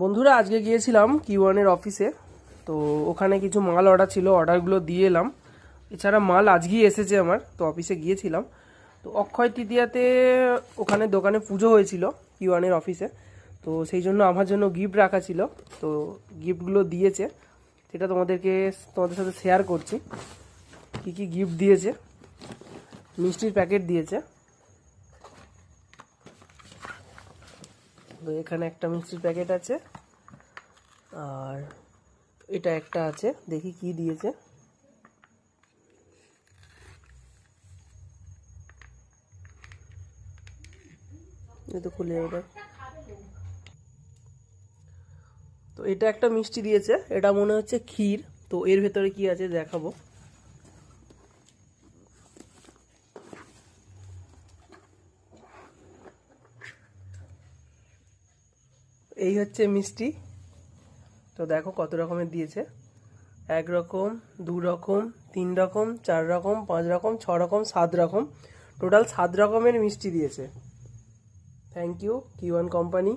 বন্ধুরা আজকে গিয়েছিলাম কিওয়ানের অফিসে। তো ওখানে কিছু মাল অর্ডার ছিল, অর্ডারগুলো দিয়ে এলাম। এছাড়া মাল আজকেই এসেছে আমার, তো অফিসে গিয়েছিলাম। তো অক্ষয় তৃতীয়াতে ওখানে দোকানে পুজো হয়েছিল কিওয়ানের অফিসে, তো সেই জন্য আমার জন্য গিফট রাখা ছিল। তো গিফটগুলো দিয়েছে, সেটা তোমাদের সাথে শেয়ার করছি। কি কি গিফট দিয়েছে। মিষ্টির প্যাকেট দিয়েছে। তো এখানে একটা মিষ্টির প্যাকেট আছে, আর এটা একটা আছে, দেখি কি দিয়েছে। এই তো খুলে ওটা। তো এটা একটা মিষ্টি দিয়েছে, এটা মনে হচ্ছে ক্ষীর। তো এর ভেতরে কি আছে দেখাবো। এই হচ্ছে মিষ্টি। তো দেখো কত রকমের দিয়েছে। 1 রকম, 2 রকম, 3 রকম, 4 রকম, 5 রকম, 6 রকম, 7 রকম। টোটাল 7 রকমের মিষ্টি দিয়েছে। থ্যাংক ইউ কিওয়ান কোম্পানি।